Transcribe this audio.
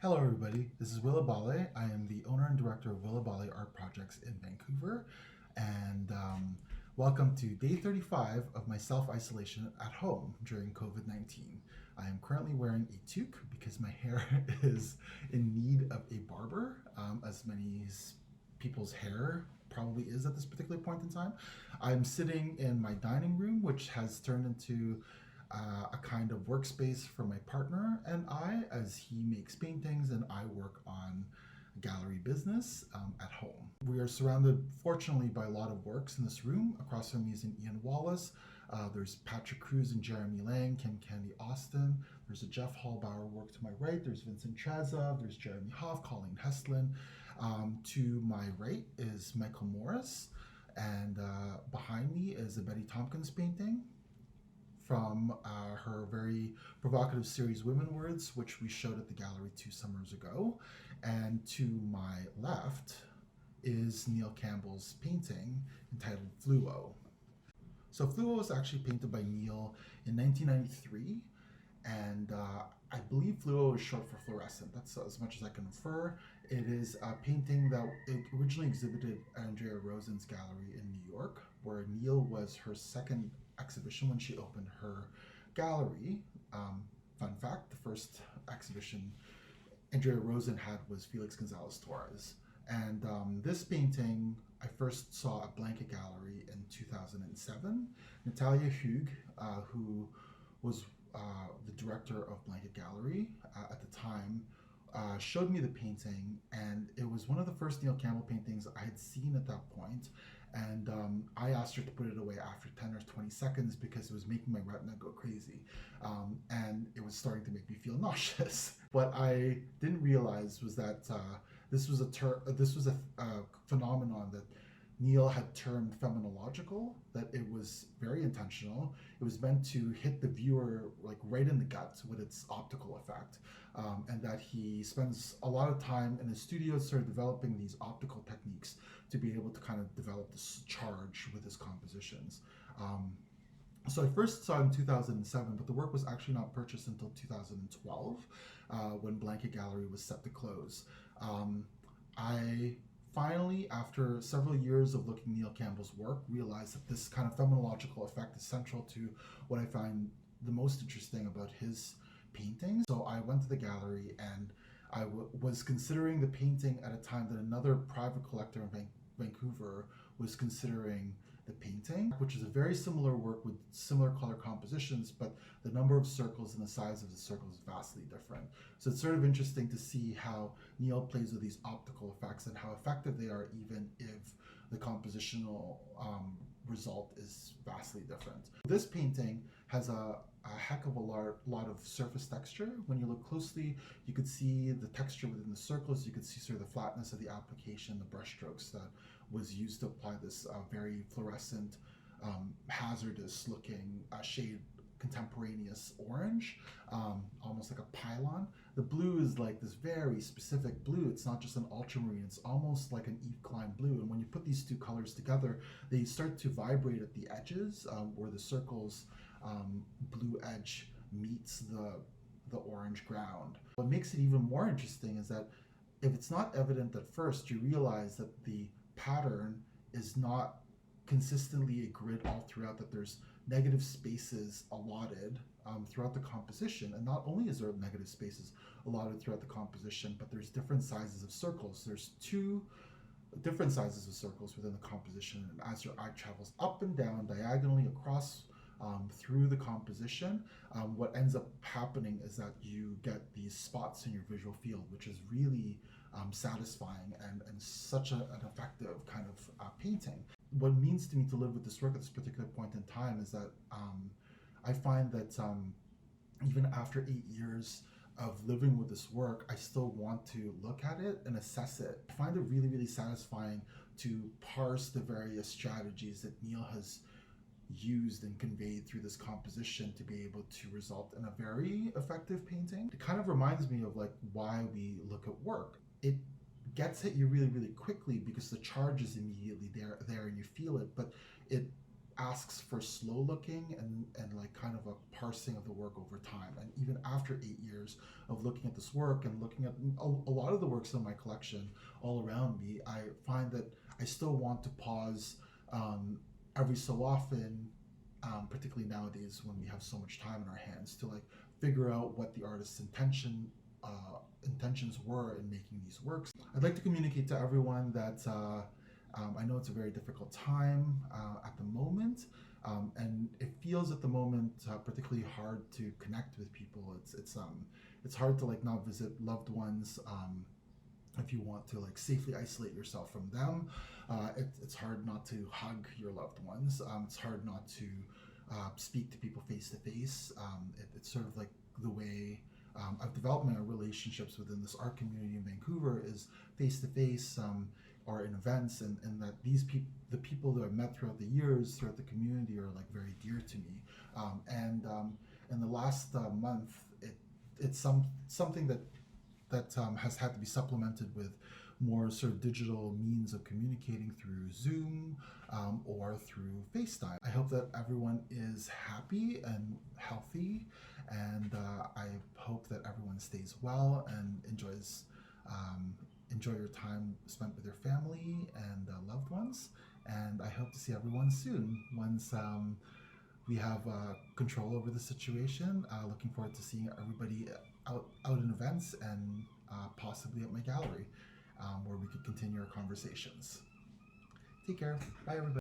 Hello everybody, this is Will Aballe. I am the owner and director of Will Aballe Art Projects in Vancouver, and welcome to day 35 of my self-isolation at home during COVID-19. I am currently wearing a toque because my hair is in need of a barber, as many people's hair probably is at this particular point in time. I'm sitting in my dining room, which has turned into a kind of workspace for my partner and I, as he makes paintings and I work on gallery business at home. We are surrounded, fortunately, by a lot of works in this room. Across from me is Ian Wallace. There's Patrick Cruz and Jeremy Lang, Kim Candy Austin. There's a Jeff Hallbauer work to my right. There's Vincent Treza. There's Jeremy Hoff, Colleen Hestlin. To my right is Michael Morris. And behind me is a Betty Tompkins painting from her very provocative series Women Words, which we showed at the gallery 2 summers ago. And to my left is Neil Campbell's painting entitled Fluo. So Fluo was actually painted by Neil in 1993, and I believe Fluo is short for fluorescent. That's as much as I can infer. It is a painting that it originally exhibited at Andrea Rosen's gallery in New York, where Neil was her second exhibition when she opened her gallery. Fun fact, the first exhibition Andrea Rosen had was Felix Gonzalez Torres. And this painting I first saw at Blanket Gallery in 2007. Natalia Hug, who was the director of Blanket Gallery at the time, showed me the painting, and it was one of the first Neil Campbell paintings I had seen at that point. And I asked her to put it away after 10 or 20 seconds because it was making my retina go crazy. And it was starting to make me feel nauseous. What I didn't realize was that this was a phenomenon that Neil had termed phenomenological, that it was very intentional. It was meant to hit the viewer like right in the gut with its optical effect, and that he spends a lot of time in his studio sort of developing these optical techniques to be able to kind of develop this charge with his compositions. So I first saw it in 2007, but the work was actually not purchased until 2012, when Blanket Gallery was set to close. I finally, after several years of looking at Neil Campbell's work, realized that this kind of phenomenological effect is central to what I find the most interesting about his paintings. So I went to the gallery, and I was considering the painting at a time that another private collector in Vancouver was considering the painting, which is a very similar work with similar color compositions, but the number of circles and the size of the circles is vastly different. So it's sort of interesting to see how Neil plays with these optical effects and how effective they are, even if the compositional result is vastly different. This painting has a heck of a lot of surface texture. When you look closely, you could see the texture within the circles. You could see sort of the flatness of the application, the brush strokes that was used to apply this very fluorescent, hazardous looking shade, contemporaneous orange, almost like a pylon. The blue is like this very specific blue. It's not just an ultramarine, it's almost like an Yves Klein blue. And when you put these two colors together, they start to vibrate at the edges, where the circle's blue edge meets the orange ground. What makes it even more interesting is that if it's not evident at first, you realize that the pattern is not consistently a grid all throughout, that there's negative spaces allotted throughout the composition. And not only is there negative spaces allotted throughout the composition, but there's different sizes of circles. There's 2 different sizes of circles within the composition, and as your eye travels up and down diagonally across through the composition, what ends up happening is that you get these spots in your visual field, which is really satisfying and such an effective kind of painting. What it means to me to live with this work at this particular point in time is that I find that even after 8 years of living with this work, I still want to look at it and assess it. I find it really, really satisfying to parse the various strategies that Neil has used and conveyed through this composition to be able to result in a very effective painting. It kind of reminds me of like why we look at work. It gets at you really, really quickly because the charge is immediately there and you feel it, but it asks for slow looking and like kind of a parsing of the work over time. And even after 8 years of looking at this work and looking at a lot of the works in my collection all around me, I find that I still want to pause every so often, particularly nowadays when we have so much time in our hands, to like figure out what the artist's intentions were in making these works. I'd like to communicate to everyone that I know it's a very difficult time at the moment, and it feels at the moment particularly hard to connect with people. It's hard to like not visit loved ones. If you want to like safely isolate yourself from them, it's hard not to hug your loved ones. It's hard not to speak to people face to face. It's sort of like the way I've developed my relationships within this art community in Vancouver is face to face or in events, and that the people that I've met throughout the years, throughout the community, are like very dear to me. And in the last month, it's something that has had to be supplemented with more sort of digital means of communicating through Zoom or through FaceTime. I hope that everyone is happy and healthy, and I hope that everyone stays well and enjoy your time spent with your family and loved ones. And I hope to see everyone soon once we have control over the situation. Looking forward to seeing everybody out in events and possibly at my gallery, where we could continue our conversations. Take care. Bye, everybody.